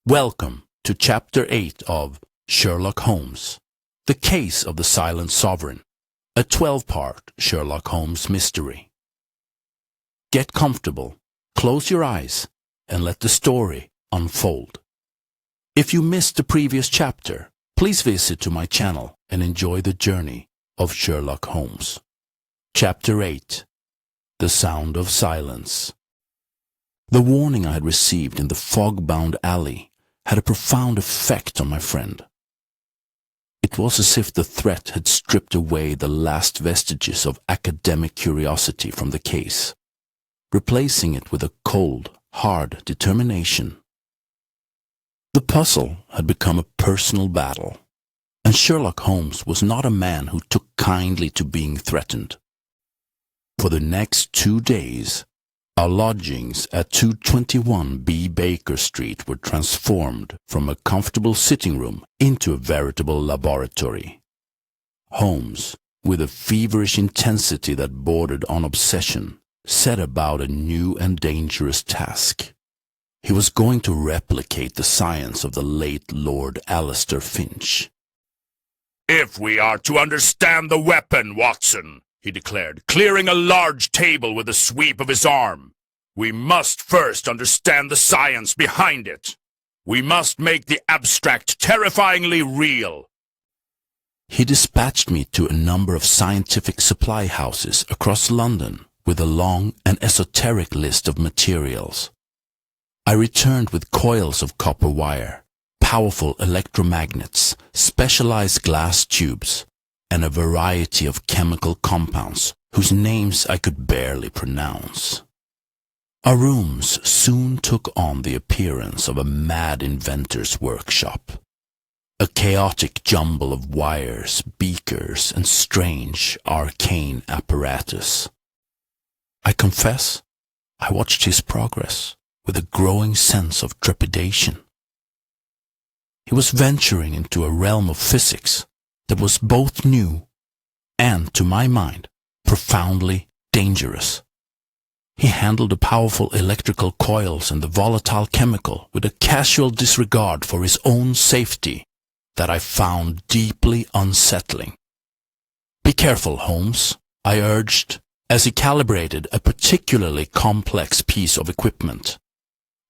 Welcome to Chapter 8 of Sherlock Holmes, The Case of the Silent Sovereign, a 12-part Sherlock Holmes mystery. Get comfortable, close your eyes, and let the story unfold. If you missed the previous chapter, please visit to my channel and enjoy the journey of Sherlock Holmes. Chapter 8, The Sound of Silence. The warning I had received in the fog-bound alley had a profound effect on my friend. It was as if the threat had stripped away the last vestiges of academic curiosity from the case, replacing it with a cold, hard determination. The puzzle had become a personal battle, and Sherlock Holmes was not a man who took kindly to being threatened. For the next 2 days, our lodgings at 221 B. Baker Street were transformed from a comfortable sitting room into a veritable laboratory. Holmes, with a feverish intensity that bordered on obsession, set about a new and dangerous task. He was going to replicate the science of the late Lord Alistair Finch. "If we are to understand the weapon, Watson," he declared, clearing a large table with a sweep of his arm, "we must first understand the science behind it. We must make the abstract terrifyingly real." He dispatched me to a number of scientific supply houses across London with a long and esoteric list of materials. I returned with coils of copper wire, powerful electromagnets, specialized glass tubes, and a variety of chemical compounds whose names I could barely pronounce. Our rooms soon took on the appearance of a mad inventor's workshop, a chaotic jumble of wires, beakers, and strange, arcane apparatus. I confess, I watched his progress with a growing sense of trepidation. He was venturing into a realm of physics that was both new and, to my mind, profoundly dangerous. He handled the powerful electrical coils and the volatile chemical with a casual disregard for his own safety that I found deeply unsettling. "Be careful, Holmes," I urged, as he calibrated a particularly complex piece of equipment.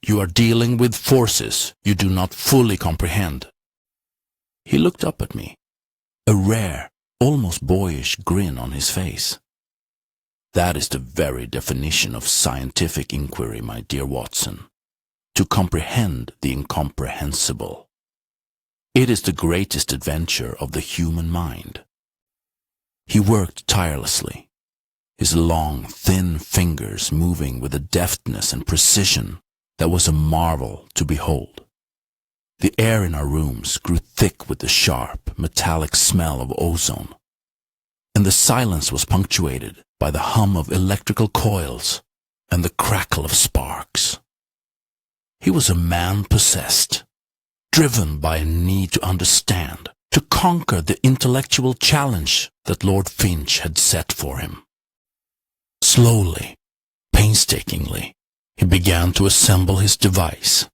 "You are dealing with forces you do not fully comprehend." He looked up at me, a rare, almost boyish grin on his face. "That is the very definition of scientific inquiry, my dear Watson. To comprehend the incomprehensible. It is the greatest adventure of the human mind." He worked tirelessly, his long, thin fingers moving with a deftness and precision that was a marvel to behold. The air in our rooms grew thick with the sharp, metallic smell of ozone, and the silence was punctuated by the hum of electrical coils and the crackle of sparks. He was a man possessed, driven by a need to understand, to conquer the intellectual challenge that Lord Finch had set for him. Slowly, painstakingly, he began to assemble his device.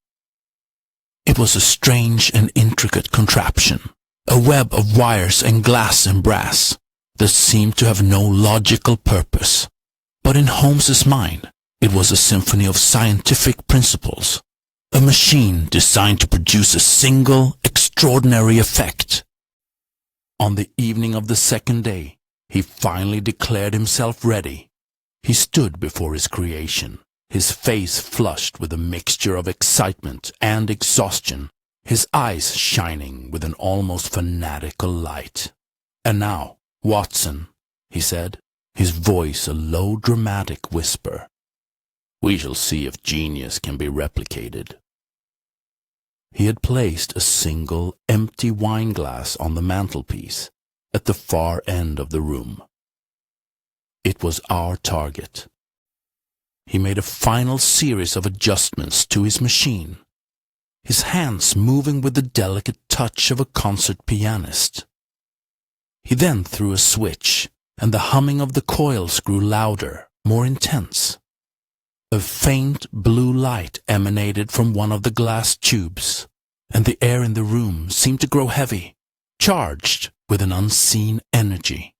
It was a strange and intricate contraption, a web of wires and glass and brass that seemed to have no logical purpose. But in Holmes's mind, it was a symphony of scientific principles, a machine designed to produce a single, extraordinary effect. On the evening of the second day, he finally declared himself ready. He stood before his creation, his face flushed with a mixture of excitement and exhaustion, his eyes shining with an almost fanatical light. "And now, Watson," he said, his voice a low dramatic whisper, "we shall see if genius can be replicated." He had placed a single empty wine glass on the mantelpiece at the far end of the room. It was our target. He made a final series of adjustments to his machine, his hands moving with the delicate touch of a concert pianist. He then threw a switch, and the humming of the coils grew louder, more intense. A faint blue light emanated from one of the glass tubes, and the air in the room seemed to grow heavy, charged with an unseen energy.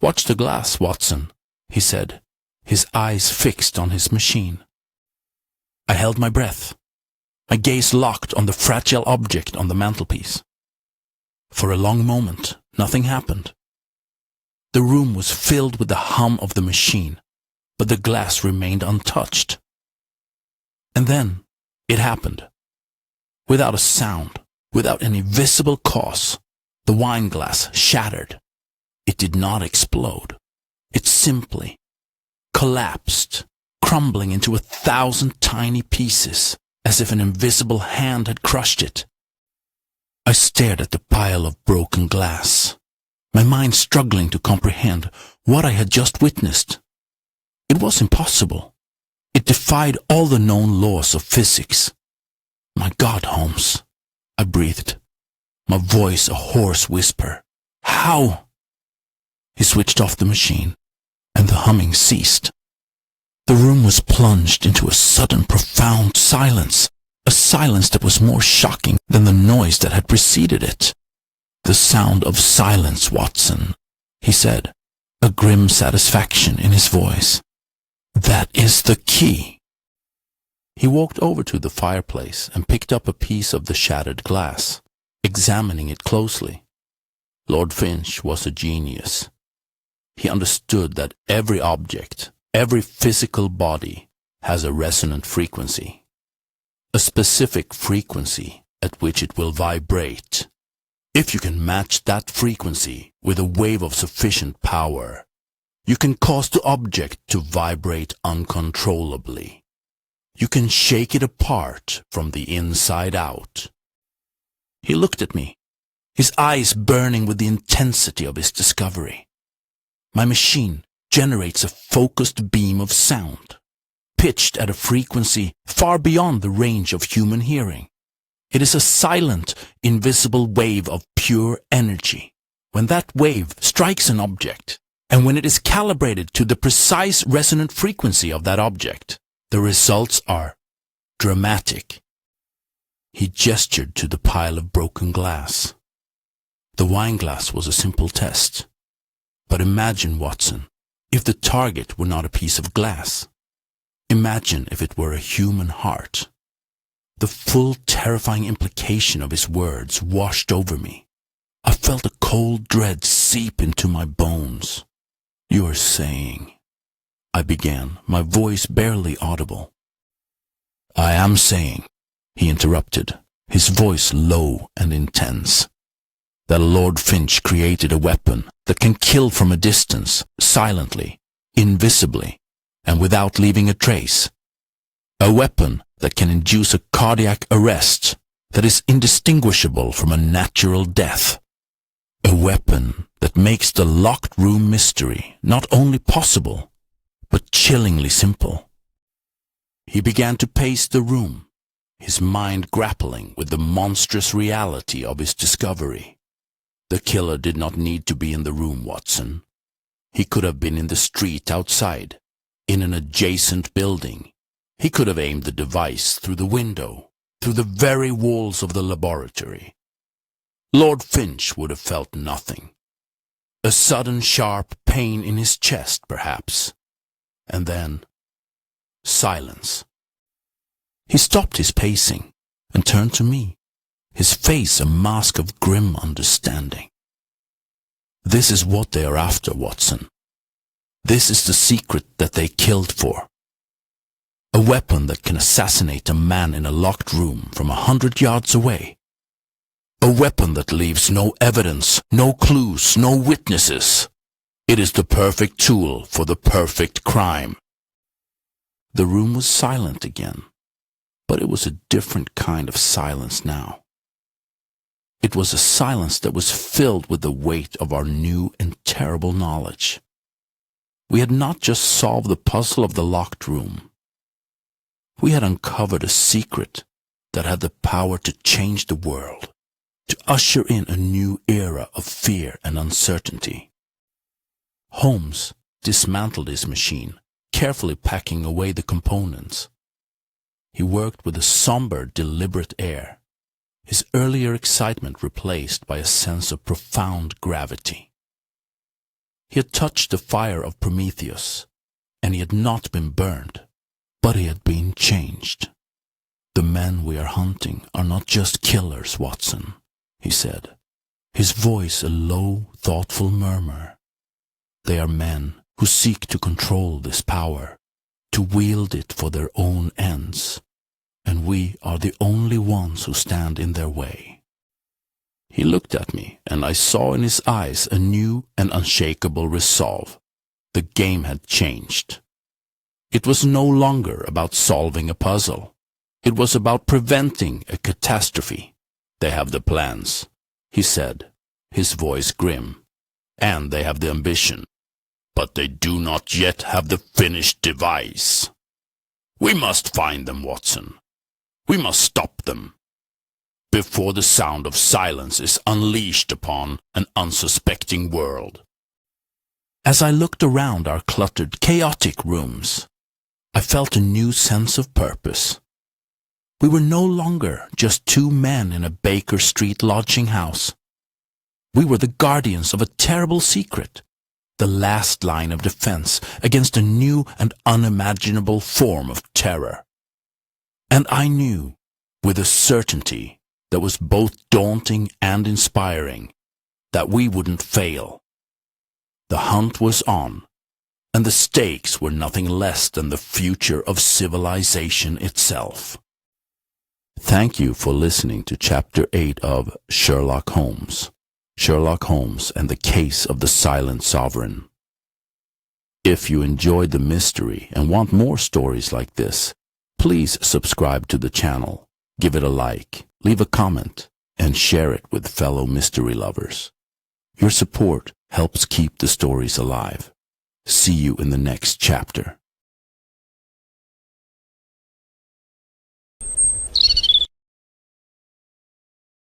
"Watch the glass, Watson," he said, his eyes fixed on his machine. I held my breath, my gaze locked on the fragile object on the mantelpiece. For a long moment, nothing happened. The room was filled with the hum of the machine, but the glass remained untouched. And then it happened. Without a sound, without any visible cause, the wine glass shattered. It did not explode. It simply collapsed, crumbling into 1,000 tiny pieces, as if an invisible hand had crushed it. I stared at the pile of broken glass, my mind struggling to comprehend what I had just witnessed. It was impossible. It defied all the known laws of physics. "My God, Holmes," I breathed, my voice a hoarse whisper. "How?" He switched off the machine, and the humming ceased. The room was plunged into a sudden profound silence, a silence that was more shocking than the noise that had preceded it. "The sound of silence, Watson," he said, a grim satisfaction in his voice. "That is the key." He walked over to the fireplace and picked up a piece of the shattered glass, examining it closely. Lord Finch was a genius. He understood that every object, every physical body, has a resonant frequency, a specific frequency at which it will vibrate. If you can match that frequency with a wave of sufficient power, you can cause the object to vibrate uncontrollably. You can shake it apart from the inside out. He looked at me, his eyes burning with the intensity of his discovery. My machine generates a focused beam of sound, pitched at a frequency far beyond the range of human hearing. It is a silent, invisible wave of pure energy. When that wave strikes an object, and when it is calibrated to the precise resonant frequency of that object, the results are dramatic. He gestured to the pile of broken glass. The wine glass was a simple test. But imagine, Watson, if the target were not a piece of glass. Imagine if it were a human heart. The full terrifying implication of his words washed over me. I felt a cold dread seep into my bones. "You are saying," I began, my voice barely audible. "I am saying," he interrupted, his voice low and intense, "that Lord Finch created a weapon that can kill from a distance, silently, invisibly, and without leaving a trace. A weapon that can induce a cardiac arrest that is indistinguishable from a natural death. A weapon that makes the locked room mystery not only possible, but chillingly simple." He began to pace the room, his mind grappling with the monstrous reality of his discovery. The killer did not need to be in the room, Watson. He could have been in the street outside, in an adjacent building. He could have aimed the device through the window, through the very walls of the laboratory. Lord Finch would have felt nothing. A sudden sharp pain in his chest, perhaps. And then silence. He stopped his pacing and turned to me, his face a mask of grim understanding. "This is what they are after, Watson. This is the secret that they killed for. A weapon that can assassinate a man in a locked room from 100 yards away. A weapon that leaves no evidence, no clues, no witnesses. It is the perfect tool for the perfect crime." The room was silent again, but it was a different kind of silence now. It was a silence that was filled with the weight of our new and terrible knowledge. We had not just solved the puzzle of the locked room. We had uncovered a secret that had the power to change the world, to usher in a new era of fear and uncertainty. Holmes dismantled his machine, carefully packing away the components. He worked with a somber, deliberate air, his earlier excitement replaced by a sense of profound gravity. He had touched the fire of Prometheus, and he had not been burned, but he had been changed. "The men we are hunting are not just killers, Watson," he said, his voice a low, thoughtful murmur. "They are men who seek to control this power, to wield it for their own ends, and we are the only ones who stand in their way." He looked at me, and I saw in his eyes a new and unshakable resolve. The game had changed. It was no longer about solving a puzzle. It was about preventing a catastrophe. "They have the plans," he said, his voice grim, "and they have the ambition, but they do not yet have the finished device. We must find them, Watson. We must stop them before the sound of silence is unleashed upon an unsuspecting world." As I looked around our cluttered, chaotic rooms, I felt a new sense of purpose. We were no longer just two men in a Baker Street lodging house. We were the guardians of a terrible secret, the last line of defense against a new and unimaginable form of terror. And I knew, with a certainty that was both daunting and inspiring, that we wouldn't fail. The hunt was on, and the stakes were nothing less than the future of civilization itself. Thank you for listening to Chapter 8 of Sherlock Holmes. Sherlock Holmes and the Case of the Silent Sovereign. If you enjoyed the mystery and want more stories like this, please subscribe to the channel, give it a like, leave a comment, and share it with fellow mystery lovers. Your support helps keep the stories alive. See you in the next chapter.